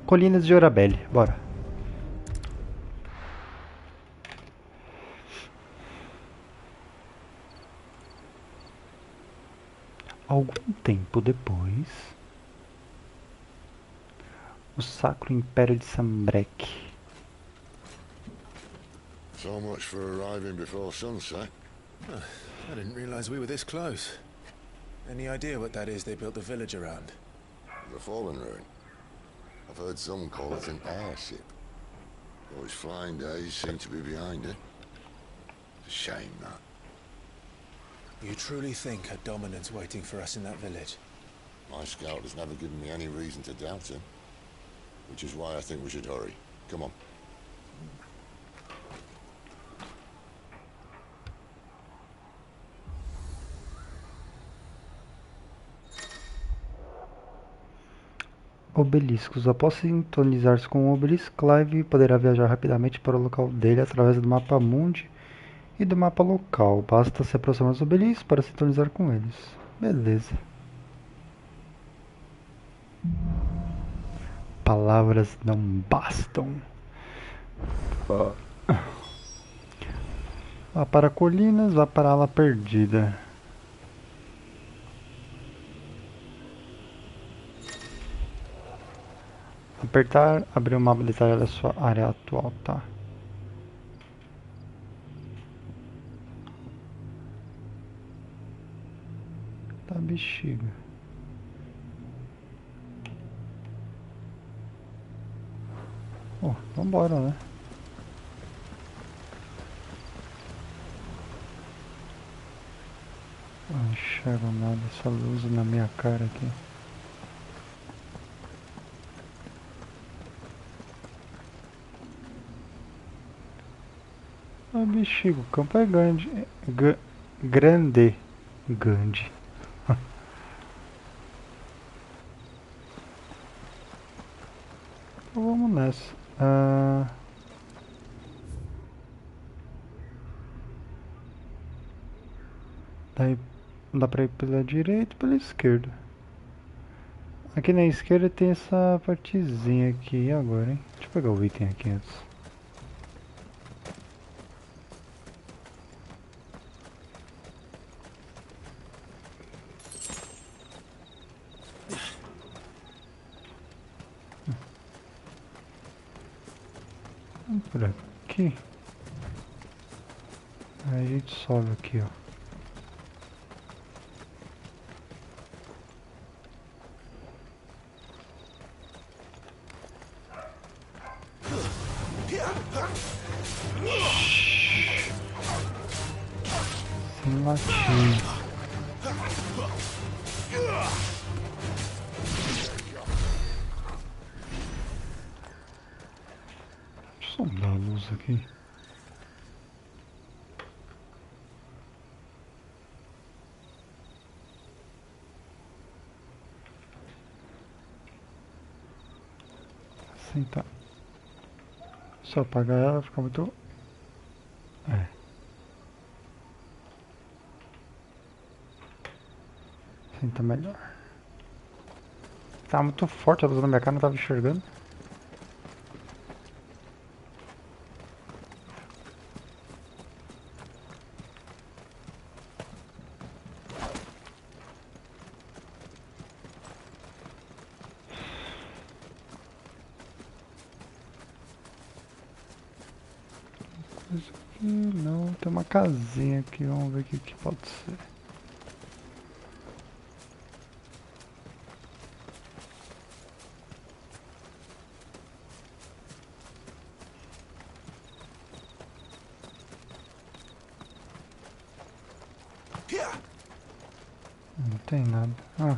Colinas de Orabelle, bora. Algum tempo depois, o Sacro Império de Sambrek. So much for arriving before sunset. I didn't realize we were this close. Any idea what that is they built the village around? The fallen ruin. I've heard some call it an airship. Though its flying days seem to be behind it. It's a shame, that. You truly think a dominant's waiting for us in that village? My scout has never given me any reason to doubt him. Which is why I think we should hurry. Come on. Obeliscos. Após sintonizar-se com o obelisco, Clive poderá viajar rapidamente para o local dele através do mapa mundi e do mapa local. Basta se aproximar dos obeliscos para sintonizar com eles. Beleza. Palavras não bastam. Vá para colinas, vá para a ala perdida. Apertar, abrir o mapa detalhado da sua área atual, tá? Tá, bexiga. Oh, vambora, né? Não enxergo nada, essa luz na minha cara aqui. Ah, bexiga, o campo é grande. Grande. Grande. Então vamos nessa. Daí dá pra ir pela direita e pela esquerda. Aqui na esquerda tem essa partezinha aqui. E agora, hein? Deixa eu pegar o item aqui antes. Vamos por aqui. Aí a gente sobe aqui, ó. Sem latim. Deixa eu dar a luz aqui. Assim tá. Se eu apagar ela fica muito... É. Assim tá melhor. Tá muito forte a luz na minha cara, não tava enxergando. Isso aqui não, tem uma casinha aqui, vamos ver o que pode ser. Não tem nada. Ah.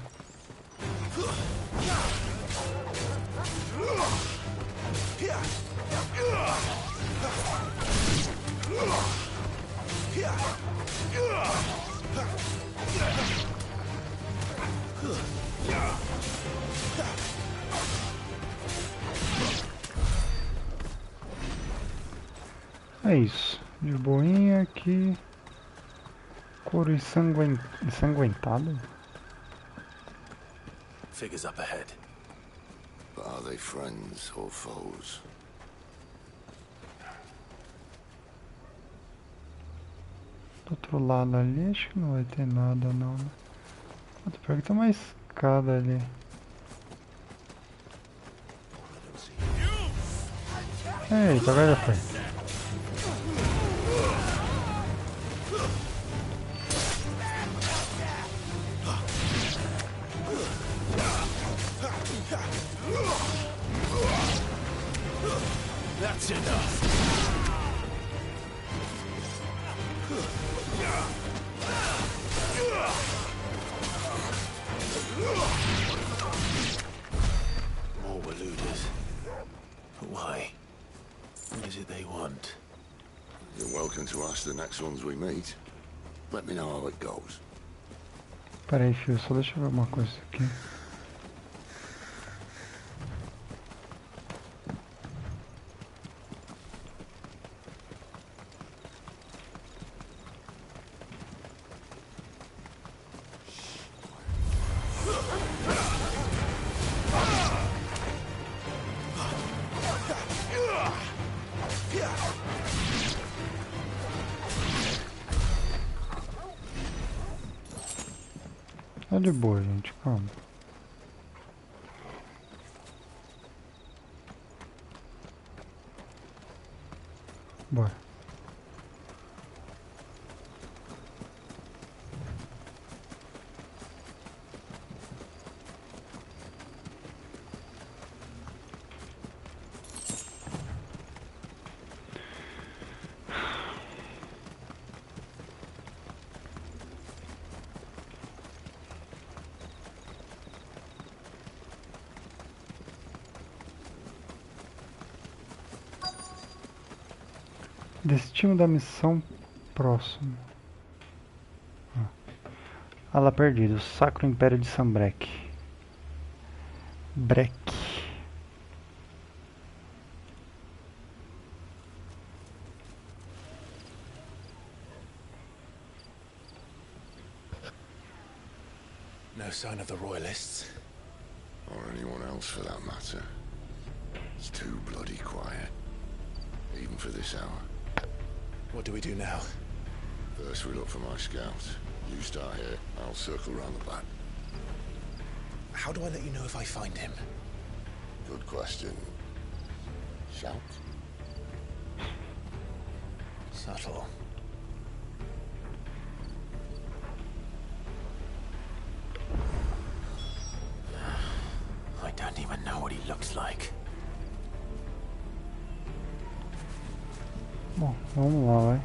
É isso. De boinha aqui. Couro ensanguentado. Figures up ahead. But Are they friends or foes? Do outro lado ali, acho que não vai ter nada não, né? Pior que tem uma escada ali. Eita, agora já foi. That's enough. More Waluders. But why? What is it they want? You're welcome to ask the next ones we meet. Let me know how it goes. Pera aí, filho, só deixa eu ver uma coisa aqui. Tá de boa, gente, calma. Bora. Destino da missão próximo. Ala perdido. Sacro Império de Sambrek. Breck. No sign of the Royalists. Or anyone else for that matter. It's too bloody quiet. Even for this hour. What do we do now? First we look for my scouts. You start here, I'll circle round the back. How do I let you know if I find him? Good question. Shout? Subtle. I don't even know what he looks like. Bom, vamos lá, vai.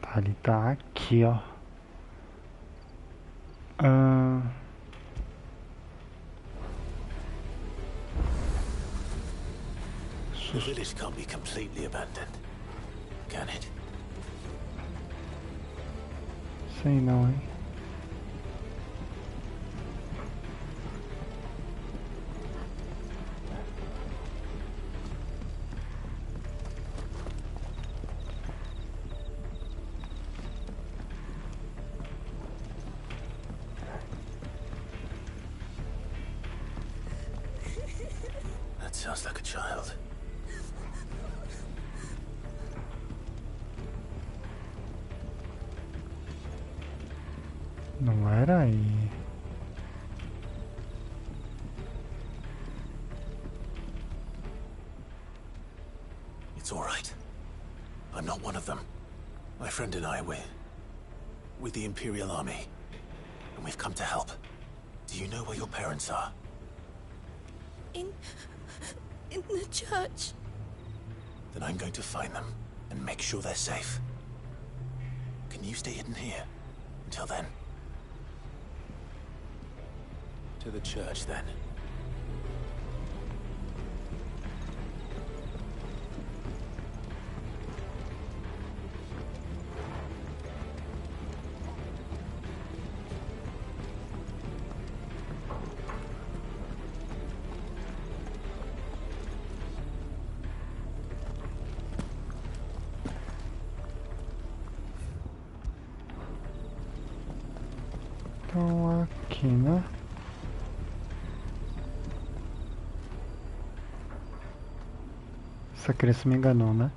Tá, ele tá aqui, ó. The village can't be completely abandoned, can it? Sei não, hein. That sounds like a child. Não era aí. It's all right. I'm not one of them. My friend and I, we're with the Imperial Army, and we've come to help. Do you know where your parents are? In the church. Then I'm going to find them and make sure they're safe. Can you stay hidden here until then? To the church, then. Então aqui, né? Essa criança me enganou, né?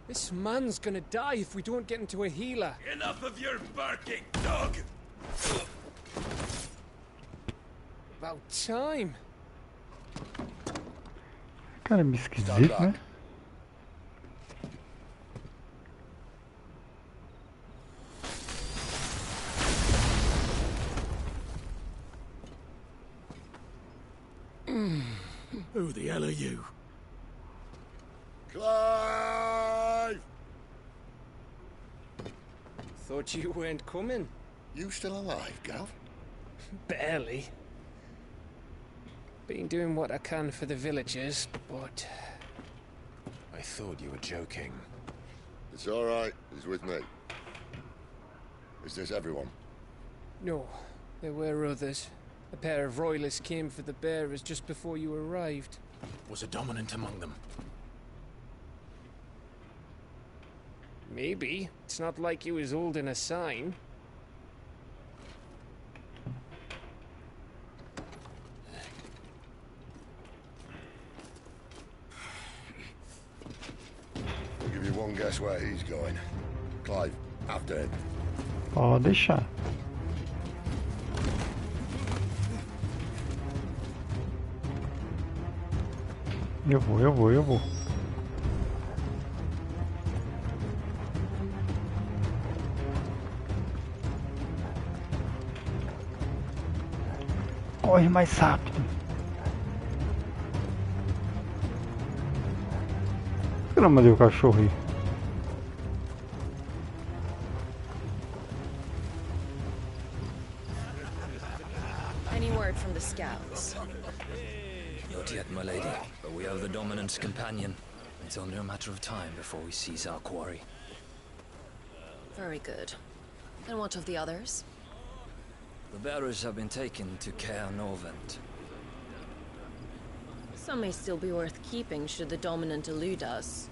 This man's gonna die if we don't get into a healer. Enough of your barking, dog! About time. Cara, é meio esquisito, né? Who the hell are you? Clive! Thought you weren't coming. You still alive, Gav? Barely. Been doing what I can for the villagers, but... I thought you were joking. It's all right. He's with me. Is this everyone? No, there were others. A pair of royalists came for the bearers just before you arrived. Was a dominant among them? Maybe. It's not like he was holding a sign. I'll give you one guess where he's going. Clive, after him. Pode deixar. Eu vou. Corre mais rápido. Por que eu não mandei o cachorro ir? Any word from the scouts? Not yet, my lady, but we have the dominant's companion. It's only a matter of time before we seize our quarry. Very good. And what of the others? The bearers have been taken to Caer Norvent. Some may still be worth keeping should the dominant elude us.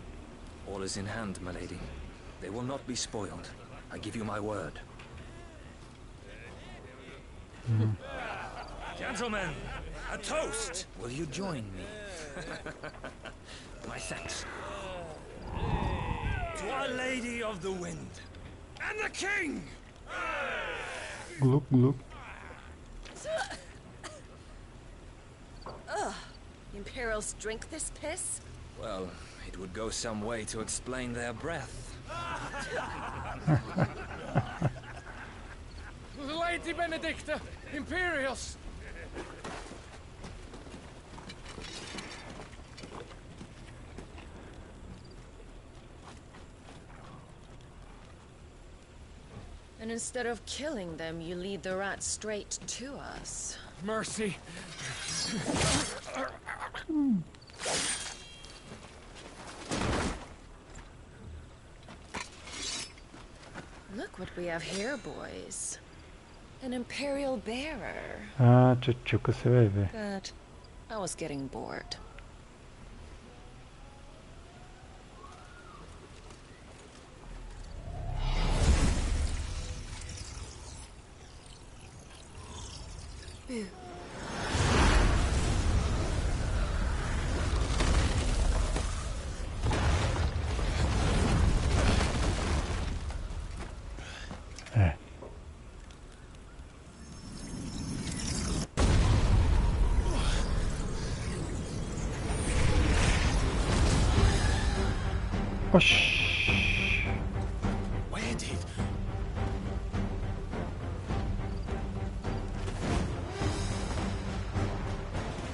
All is in hand, my lady. They will not be spoiled. I give you my word. Gentlemen, a toast! Will you join me? My thanks. To Our Lady of the Wind and the King! Glup, glup. Imperials drink this piss? Well, it would go some way to explain their breath. Lady Benedicta! Imperials! And instead of killing them, you lead the rats straight to us. Mercy! Look what we have here, boys. An Imperial bearer. Ah, tchutchuca, você vai ver. But I was getting bored. Boo. É. Oxi. Where did...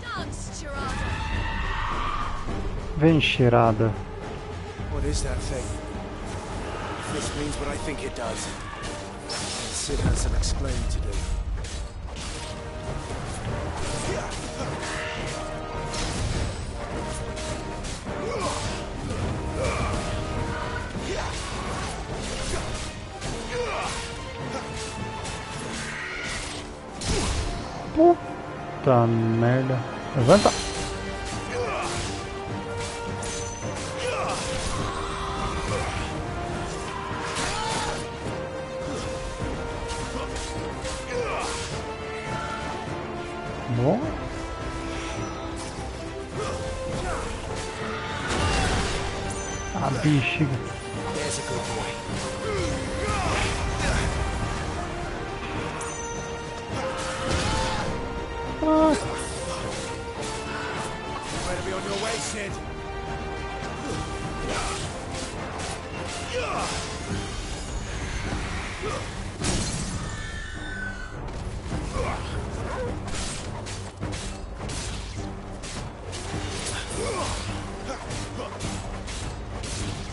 Dance, Cheirada! Vem, cheirada. What is that thing? If this means what I think it does, Sid has some explaining to do. Puta merda. Levanta. Bom. A bexiga. There's a good boy. Better be on your way, Sid.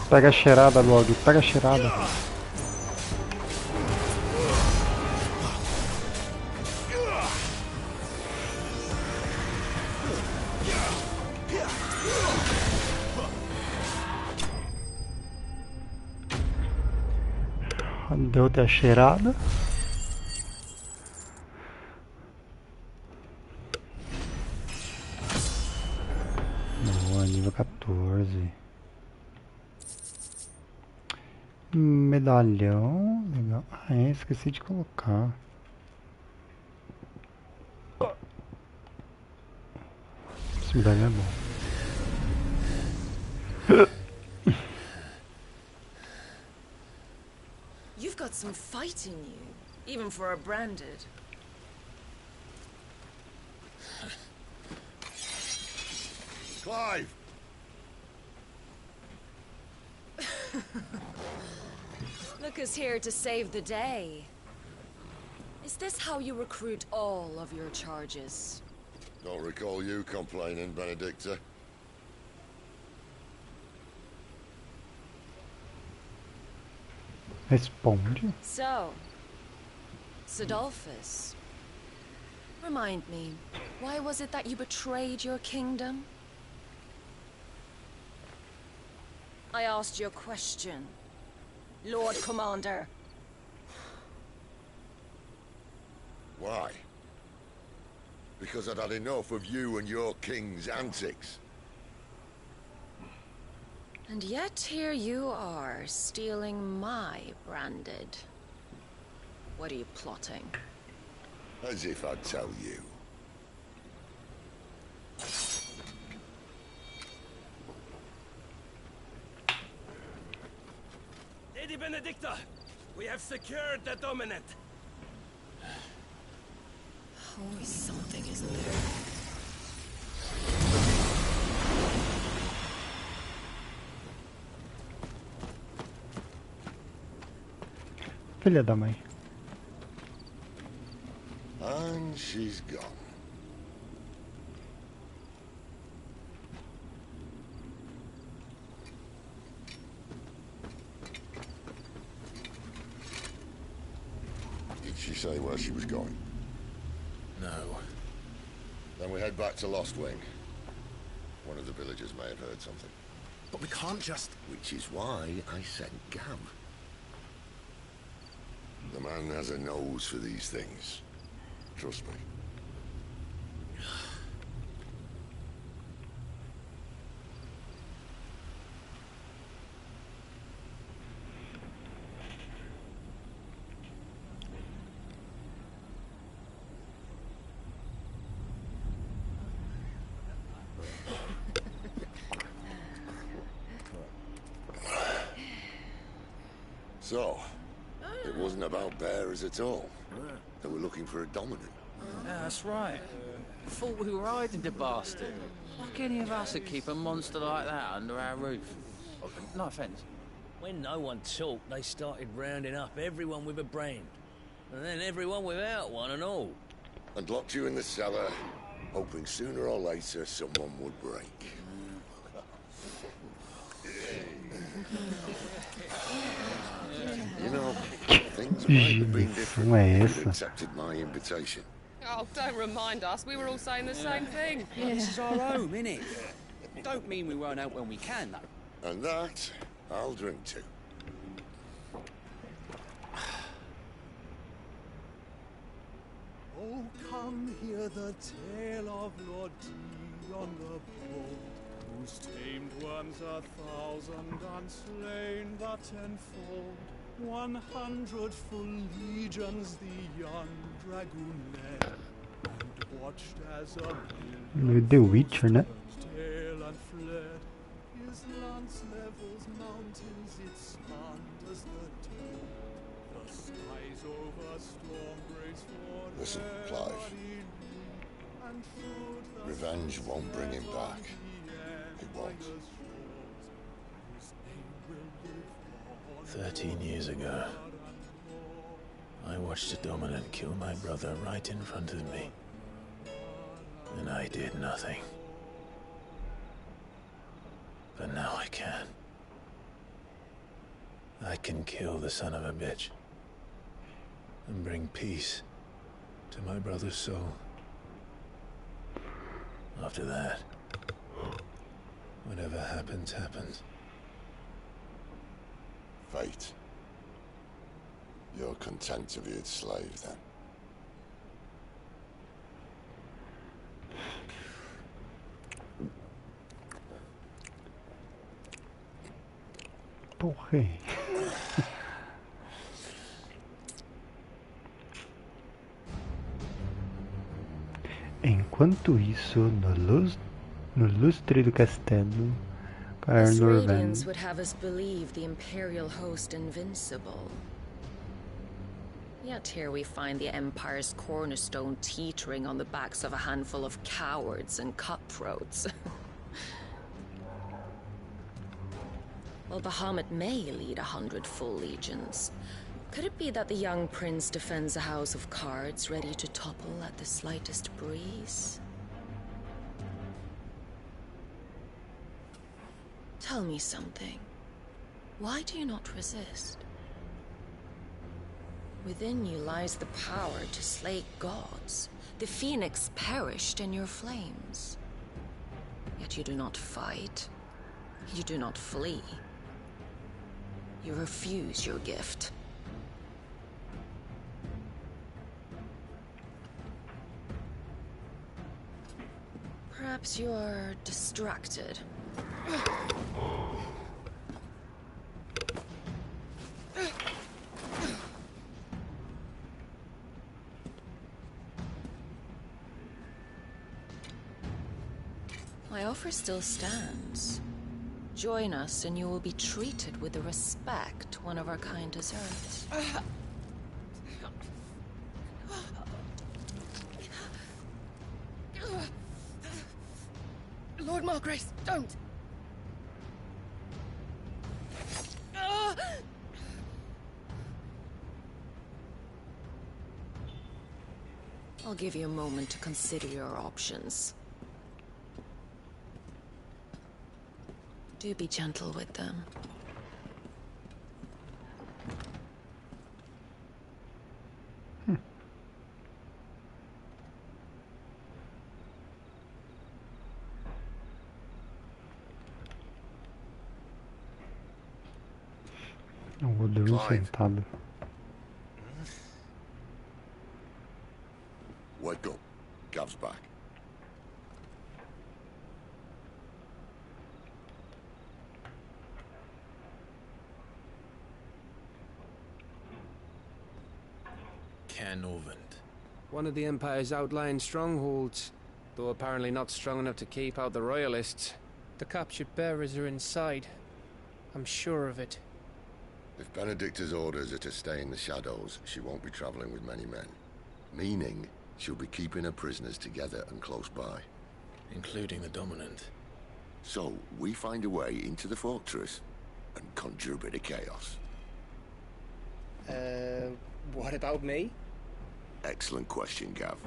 Pega a cheirada, Log. Pega a cheirada. Deu até a cheirada. Boa, nível 14. Medalhão, legal. Ah, esqueci de colocar. Esse medalhão é bom. You've got some fight in you, even for a branded. Clive! Look who's here to save the day. Is this how you recruit all of your charges? Don't recall you complaining, Benedicta. Responde. So, Sidolphus, remind me, why was it that you betrayed your kingdom? I asked you a question, Lord Commander. Why? Because I'd had enough of you and your king's antics. And yet here you are, stealing my branded. What are you plotting? As if I'd tell you. Lady Benedicta, we have secured the dominant. Always something, isn't there? Filha da mãe. And she's gone. Did she say where she was going? No. Then we head back to Lost Wing. One of the villagers may have heard something. But we can't just... Which is why I sent Gam. The man has a nose for these things. Trust me. So, it wasn't about bearers at all. They were looking for a dominant. Yeah, that's right. Thought we were hiding the bastard. Like any of us would keep a monster like that under our roof. No offence. When no one talked, they started rounding up everyone with a brand. And then everyone without one and all. And locked you in the cellar, hoping sooner or later someone would break. You know, things might have been different if you'd accepted my invitation. Oh, don't remind us. We were all saying the same thing. Yeah, this is our home, innit? Don't mean we won't out when we can, though. And that, I'll drink to. Oh, come here, hear the tale of Lord Dion the Bold, whose tamed worms 1,000 unslain the tenfold. 100 full legions the young dragoon led, and watched as a The Witcher, né? tail and fled. His lance levels mountains, it spanned as the toad. The skies over storm breaks for Listen, Clive. Revenge won't bring him back. It won't. 13 years ago, I watched a dominant kill my brother right in front of me. And I did nothing. But now I can. I can kill the son of a bitch. And bring peace to my brother's soul. After that, whatever happens, happens. Fate. You're content to be its slave, then? Porra. Enquanto isso, no lustre do castelo, This Carnor radiance would have us believe the Imperial host invincible. Yet here we find the Empire's cornerstone teetering on the backs of a handful of cowards and cutthroats. While Bahamut may lead 100 full legions, could it be that the young prince defends a house of cards ready to topple at the slightest breeze? Tell me something. Why do you not resist? Within you lies the power to slay gods. The phoenix perished in your flames. Yet you do not fight. You do not flee. You refuse your gift. Perhaps you are distracted. My offer still stands. Join us and you will be treated with the respect one of our kind deserves. Lord Margrace, don't! I'll give you a moment to consider your options. Do be gentle with them. Eu vou dormir sentado. Wake up. Gav's back. Canovant. One of the Empire's outlying strongholds, though apparently not strong enough to keep out the Royalists. The captured bearers are inside. I'm sure of it. If Benedicta's orders are to stay in the shadows, she won't be traveling with many men. Meaning, she'll be keeping her prisoners together and close by. Including the dominant. So, we find a way into the fortress and conjure a bit of chaos. What about me? Excellent question, Gav.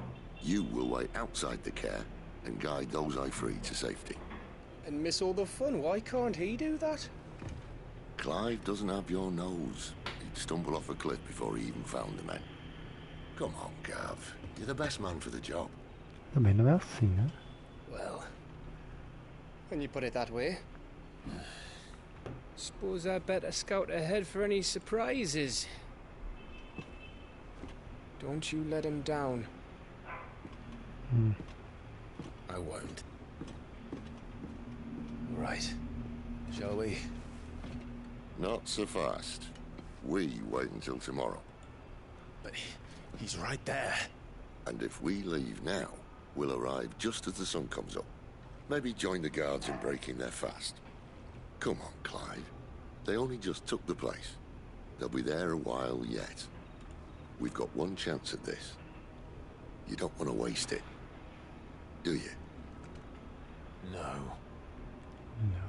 You will wait outside the care and guide those I free to safety. And miss all the fun. Why can't he do that? Clive doesn't have your nose. He'd stumble off a cliff before he even found the men. Come on, Gav. You're the best man for the job. Também não é assim, né? Well, when you put it that way. Suppose I better scout ahead for any surprises. Don't you let him down. I won't. Right. Shall we? Not so fast. We wait until tomorrow. But he's right there. And if we leave now, we'll arrive just as the sun comes up. Maybe join the guards in breaking their fast. Come on, Clyde. They only just took the place. They'll be there a while yet. We've got one chance at this. You don't want to waste it, do you? No. No.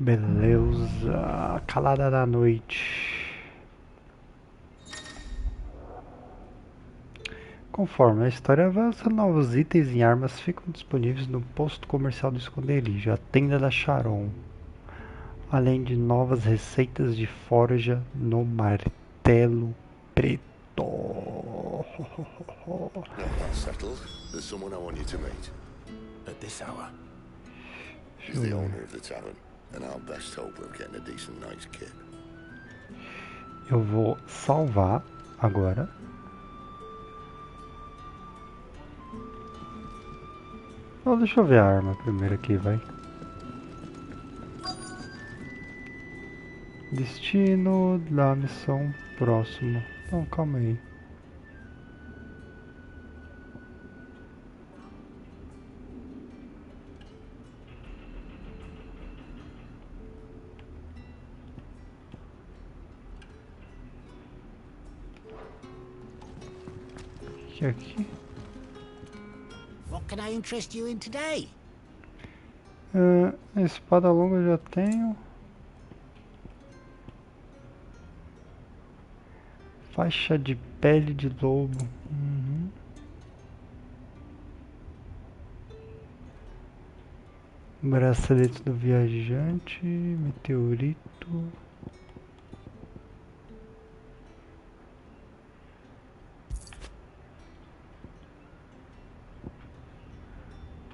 Beleza, calada da noite. Conforme a história avança, novos itens e armas ficam disponíveis no posto comercial do esconderijo, a tenda da Charon, além de novas receitas de forja no martelo preto. Now that's settled. There's someone I want you to meet. At this hour? He's the owner of the tavern, and our best hope of getting a decent night's kip. Eu vou salvar agora. Oh, deixa eu ver a arma primeiro aqui, vai. Destino da missão próximo. Não, calma aí. Que aqui? What can I interest you in today? A espada longa eu já tenho. Faixa de pele de lobo. Bracelete do viajante. Meteorito.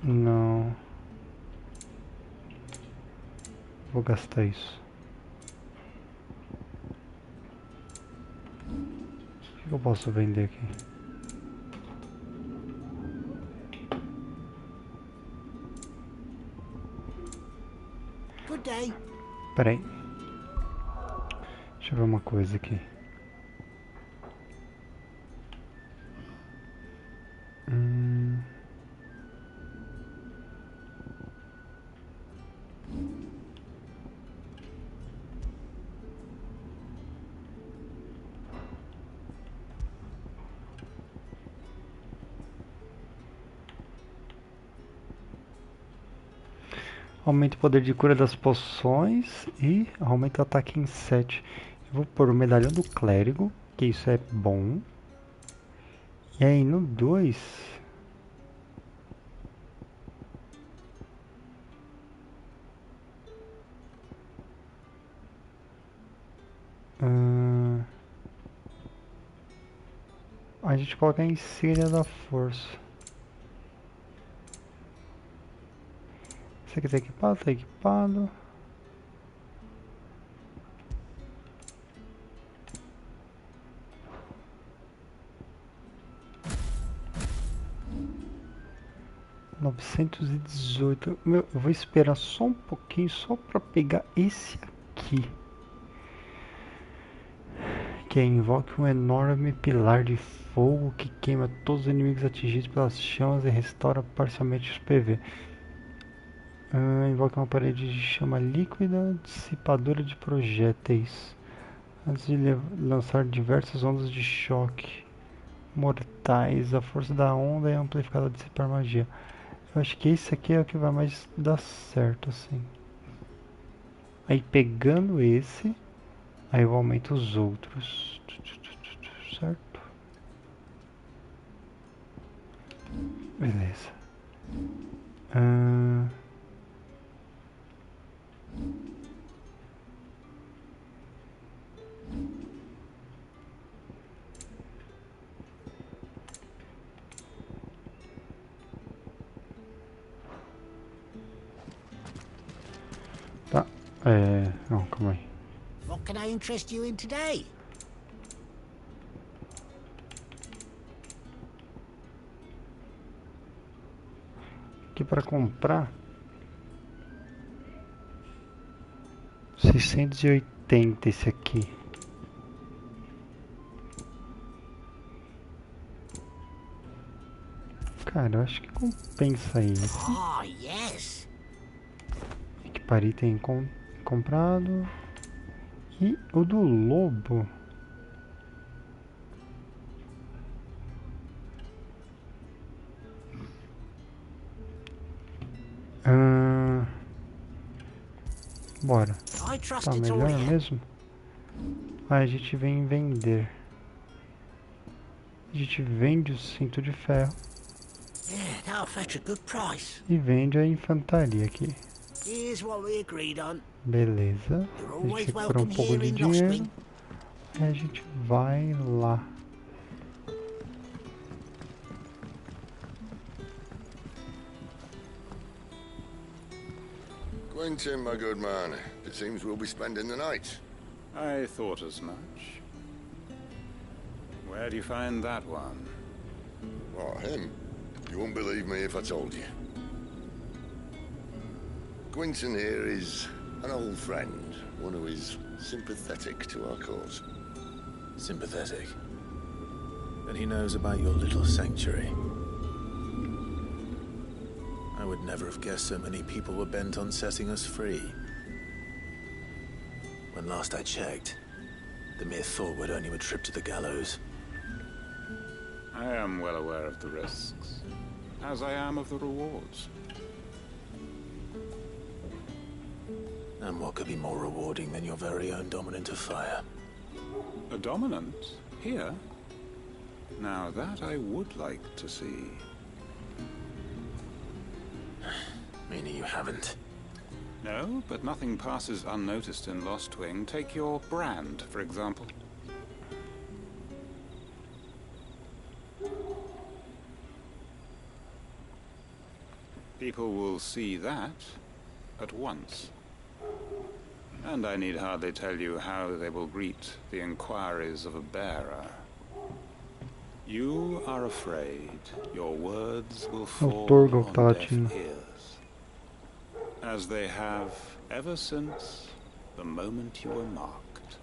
Não. Vou gastar isso. O que eu posso vender aqui? Good day. Pera aí. Deixa eu ver uma coisa aqui. Aumenta o poder de cura das poções e aumenta o ataque em 7. Eu vou pôr o medalhão do clérigo, que isso é bom. E aí no 2... a gente coloca a insígnia da força. Esse aqui tá equipado, tá equipado. $918. Meu, eu vou esperar só um pouquinho, só pra pegar esse aqui. Que invoque um enorme pilar de fogo que queima todos os inimigos atingidos pelas chamas e restaura parcialmente os PV. Invoque uma parede de chama líquida dissipadora de projéteis. Antes de lançar diversas ondas de choque mortais, a força da onda é amplificada a dissipar magia. Eu acho que esse aqui é o que vai mais dar certo, assim. Aí pegando esse, aí eu aumento os outros. Certo? Beleza. Não, calma aí. What can I interest you in today? Aqui para comprar 680 esse aqui. Cara, eu acho que compensa aí. Oh, yes. Equipar item comprado. E o do lobo. Bora. Tá melhor mesmo? A gente vem vender. A gente vende o cinto de ferro. E vende a infantaria aqui. Beleza. A gente recuperou um pouco de dinheiro. E a gente vai lá. Quentin, my good man, it seems we'll be spending the night. I thought as much. Where do you find that one? Oh, him? You won't believe me if I told you. Quentin here is an old friend, one who is sympathetic to our cause. Sympathetic? Then he knows about your little sanctuary. I would never have guessed so many people were bent on setting us free. When last I checked, the mere thought would earn you a trip to the gallows. I am well aware of the risks, as I am of the rewards. And what could be more rewarding than your very own dominant of fire? A dominant? Here? Now that I would like to see. Meaning you haven't? No, but nothing passes unnoticed in Lost Wing. Take your brand, for example. People will see that at once. And I need hardly tell you how they will greet the inquiries of a bearer. You are afraid your words will fall on deaf ears, as they have ever since the moment you were marked.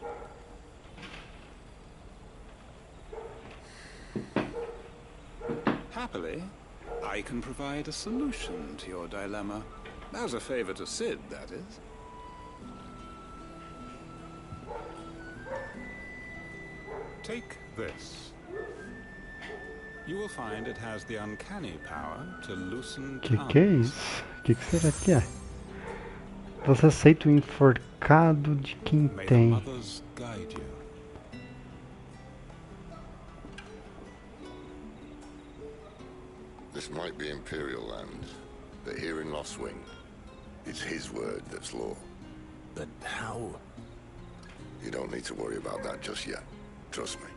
Happily, I can provide a solution to your dilemma. As a favor to Sid, that is. Take this. You will find it has the uncanny power to loosen tongues. Que é isso? Que será que é? Você aceita o enforcado de quem tem. This might be Imperial land, but here in Lost Wing, it's his word that's law. But how? You don't need to worry about that just yet. Trust me.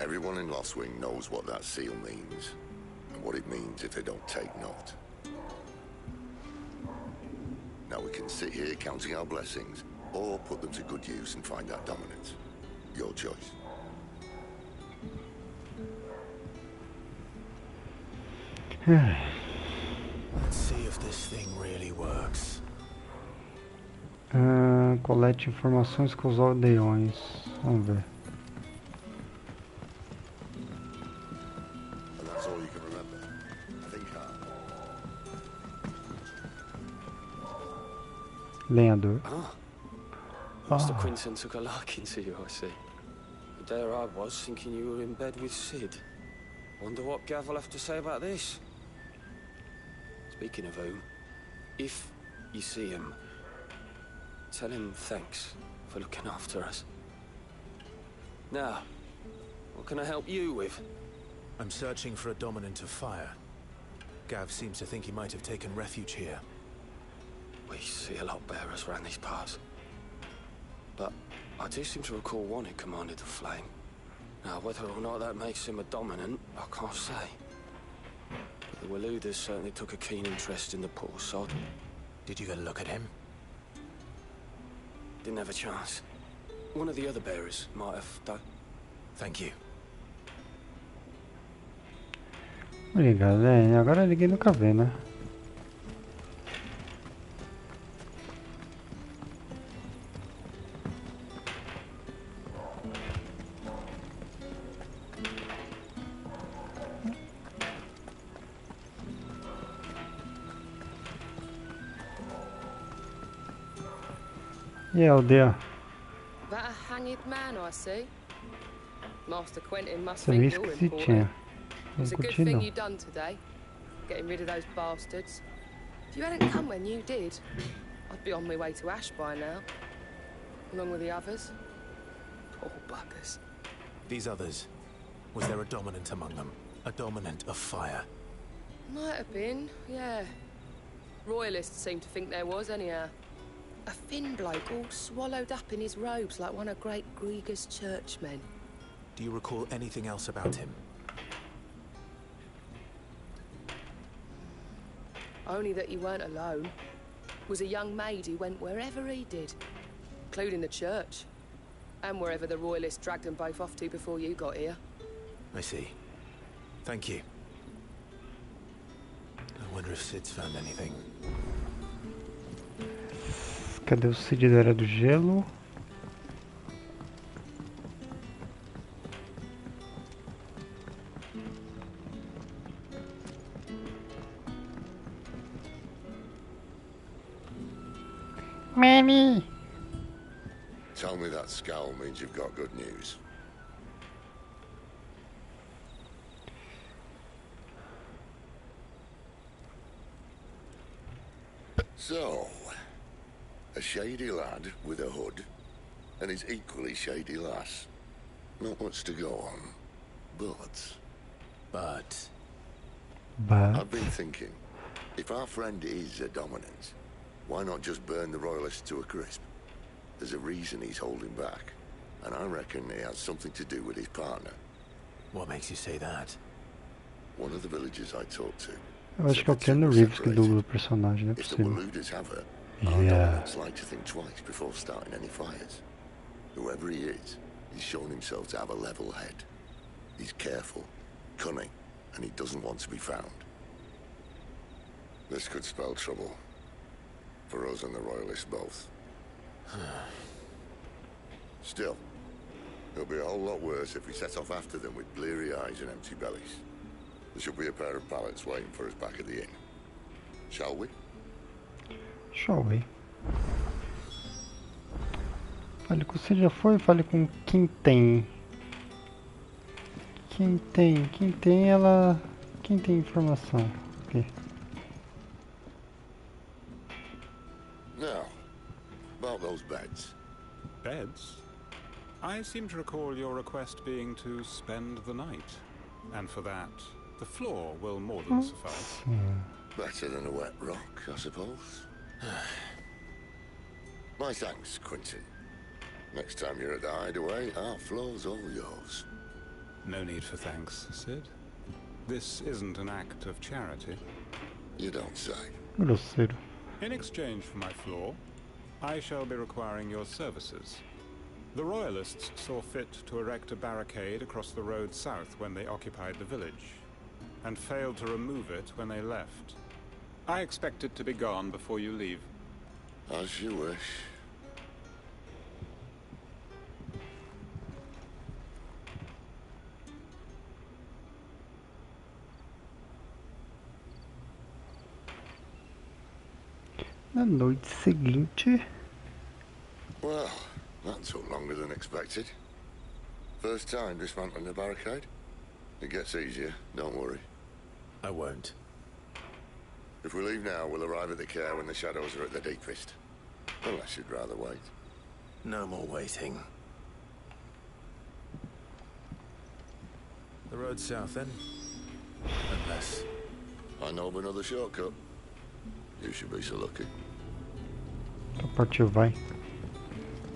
Everyone in Lost Wing knows what that seal means, and what it means if they don't take note. Now we can sit here counting our blessings, or put them to good use and find that dominance. Your choice. Let's see if this thing really works. Colete informações com os aldeões. Vamos ver. And that's all you can remember. Think hard. Lenhador. Master Quentin took a liking to you, I see. But there I was, thinking you were in bed with Sid. Wonder what Gav will have to say about this. Speaking of whom, if you see him, tell him thanks for looking after us. Now, what can I help you with? I'm searching for a dominant of fire. Gav seems to think he might have taken refuge here. We see a lot bearers around these parts. But I do seem to recall one who commanded the flame. Now, whether or not that makes him a dominant, I can't say. But the Waluders certainly took a keen interest in the poor sod. Did you get a look at him? Didn't have a chance. One of the other bearers might have done. Thank you. Obrigado, velho. Agora ninguém nunca vê, né? E aí, aldeia? That a hanged man I see. Master Quentin must Essa é meio think you're esquisitinha. important. Não It's a good curti thing não. you done today, getting rid of those bastards. If you hadn't come when you did, I'd be on my way to Ash by now, along with the others. Poor buggers. These others, was there a dominant among them? A dominant of fire? Might have been, yeah. Royalists seem to think there was, anyhow. A thin bloke all swallowed up in his robes like one of Great Grieger's churchmen. Do you recall anything else about him? Only that he weren't alone. Was a young maid who went wherever he did, including the church, and wherever the Royalists dragged them both off to before you got here. I see. Thank you. I wonder if Sid's found anything. Cadê o Cid da Era do Gelo? Manny! Tell me that scowl means you've got good news. So, a shady lad with a hood, and his equally shady lass. Not much to go on, but... But... I've been thinking, if our friend is a dominant, why not just burn the Royalists to a crisp? There's a reason he's holding back, and I reckon it has something to do with his partner. What makes you say that? One of the villagers I talked to. Eu acho que é o Keanu Reeves que dubla o personagem, não é If the possível. Waluders have her, our dominants like to think twice before starting any fires. Whoever he is, he's shown himself to have a level head. He's careful, cunning, and he doesn't want to be found. This could spell trouble. For us and the Royalists both. Still, it'll be a whole lot worse if we set off after them with bleary eyes and empty bellies. There should be a pair of pallets waiting for us back at the inn. Shall we? Shall we? Fale com o Cid já foi, fale com quem tem. Quem tem ela... Quem tem informação? Okay. Now, about those beds. Beds? I seem to recall your request being to spend the night. And for that, the floor will more than suffice. Better than a wet rock, I suppose. My thanks, Quentin. Next time you're at the hideaway, our floor's all yours. No need for thanks, Sid. This isn't an act of charity. You don't say. Grosseiro. In exchange for my floor, I shall be requiring your services. The Royalists saw fit to erect a barricade across the road south when they occupied the village, and failed to remove it when they left. I expect it to be gone before you leave. As you wish. Na noite seguinte... Well, that took longer than expected. First time dismantling the barricade? It gets easier, don't worry. I won't. If we leave now, we'll arrive at the care when the shadows are at the deepest. Unless you'd rather wait. No more waiting. The road south, then? Unless... I know of another shortcut. You should be so lucky. Então partiu, vai.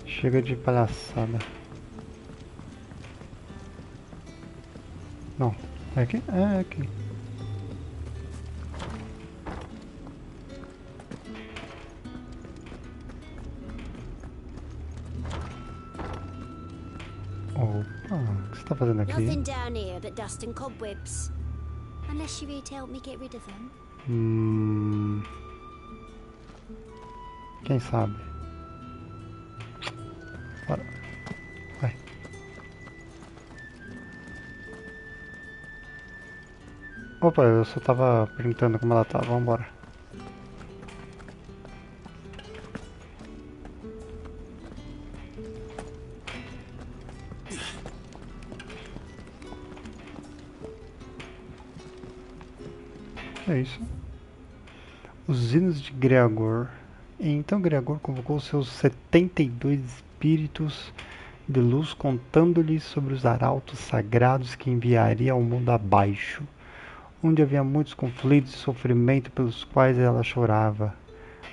Chega de palhaçada. Não, é aqui? É aqui. tá fazendo aqui? Nothing down here but dust and cobwebs. Unless you're here to help me get rid of them. Quem sabe? Bora. Vai. Opa, eu só tava perguntando como ela tá. Vambora. Que é isso? Os hinos de Gregor. Então Gregor convocou seus 72 espíritos de luz, contando-lhes sobre os arautos sagrados que enviaria ao mundo abaixo, onde havia muitos conflitos e sofrimento pelos quais ela chorava.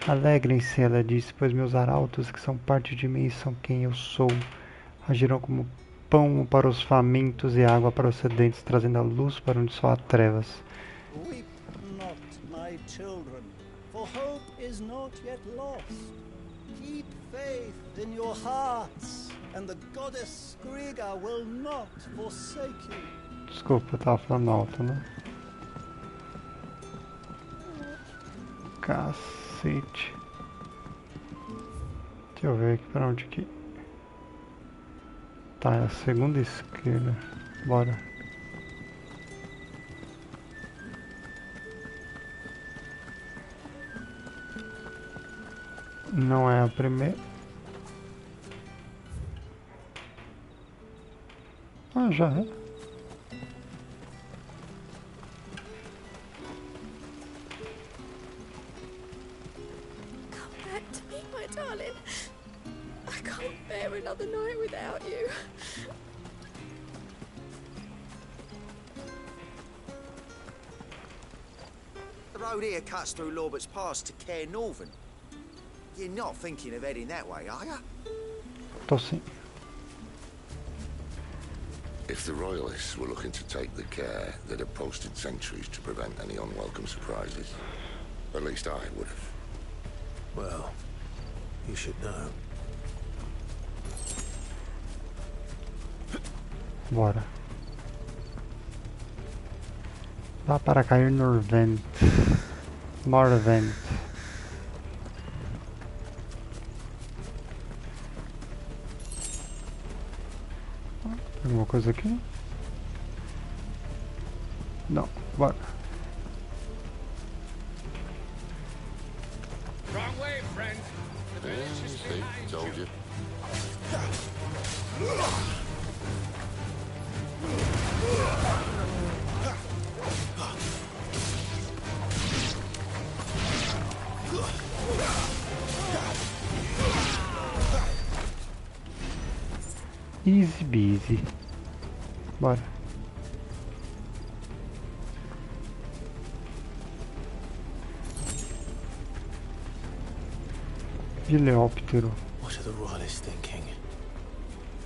Alegrem-se, ela disse, pois meus arautos, que são parte de mim e são quem eu sou, agirão como pão para os famintos e água para os sedentos, trazendo a luz para onde só há trevas. Weep not, my children, for hope is not yet lost. Keep faith in your hearts, and the goddess Skriga will not forsake you. Desculpa, eu tava falando alto, né? Cacete. Deixa eu ver aqui pra onde que... Tá, é a segunda esquerda. Bora. Não é a primeira. Ah, já é. Come back to me, my darling. I can't bear another night without you. The road here cuts through Lorbert's Pass to Care Northern. You're not thinking of heading that way, are you? Tô sim. If the Royalists were looking to take the care, they'd have posted sentries to prevent any unwelcome surprises. At least I would have. Well, you should know. Bora. Vá para cair no vento. Morvent. Tem alguma coisa aqui? Não, bora. Wrong way, friend. The village is behind Told you. Easy beasy. Bora. Dileóptero. What are the Royalists thinking?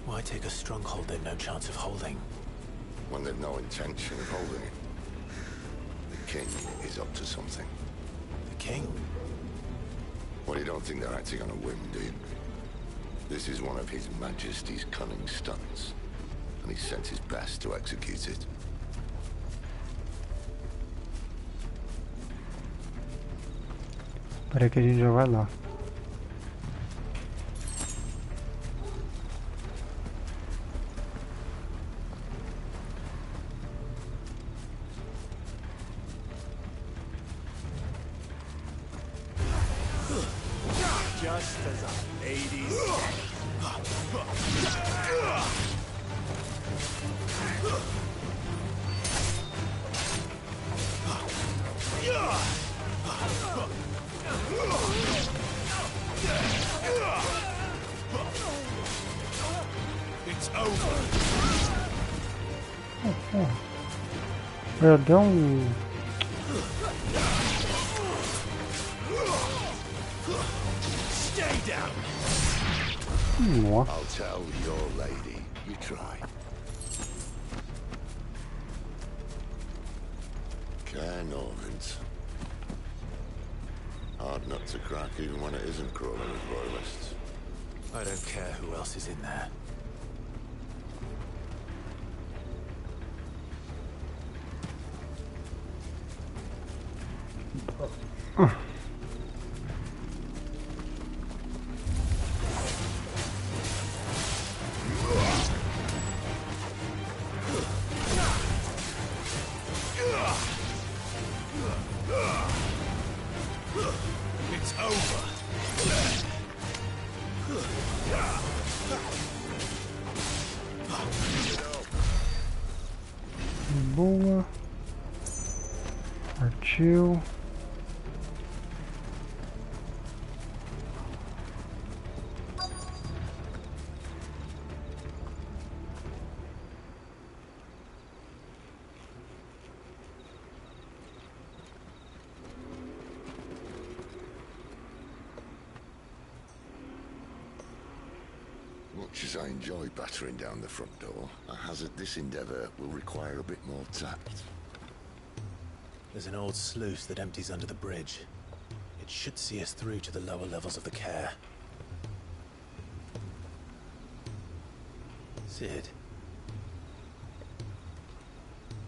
Why take a stronghold they've no chance of holding? When they've no intention of holding it. The king is up to something. The king? Well, you don't think they're acting on a whim, do you? This is one of His Majesty's cunning stunts, and he sent his best to execute it. Parece que a gente já vai lá. Just as a lady's It's over. Eu dei um... Stay down. Nossa. I'll tell your lady. You try. Care Norvins. Hard nut to crack even when it isn't crawling with royalists. I don't care who else is in there. It's over. Boa. Partiu. Much as I enjoy battering down the front door, I hazard this endeavour will require a bit more tact. There's an old sluice that empties under the bridge. It should see us through to the lower levels of the care. Sid.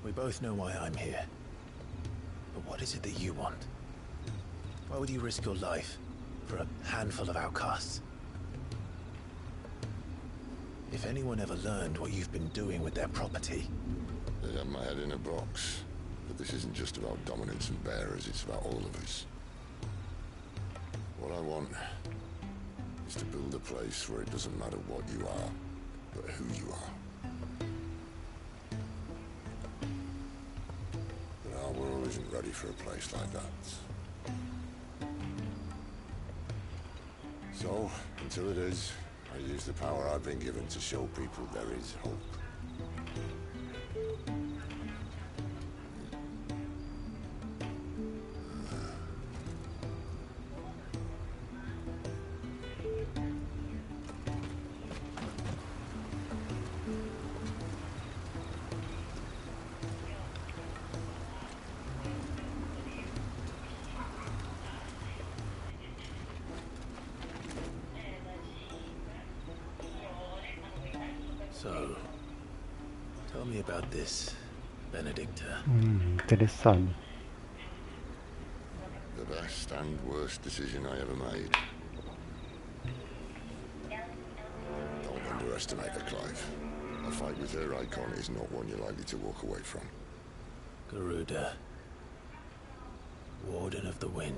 We both know why I'm here. But what is it that you want? Why would you risk your life for a handful of outcasts? If anyone ever learned what you've been doing with their property... They have my head in a box. But this isn't just about dominance and bearers, it's about all of us. What I want is to build a place where it doesn't matter what you are, but who you are. But our world isn't ready for a place like that. So, until it is, I use the power I've been given to show people there is hope. So, tell me about this, Benedicta. Interessante. The best and worst decision I ever made. Don't underestimate her, Clive. A fight with her icon is not one you're likely to walk away from. Garuda. Warden of the Wind.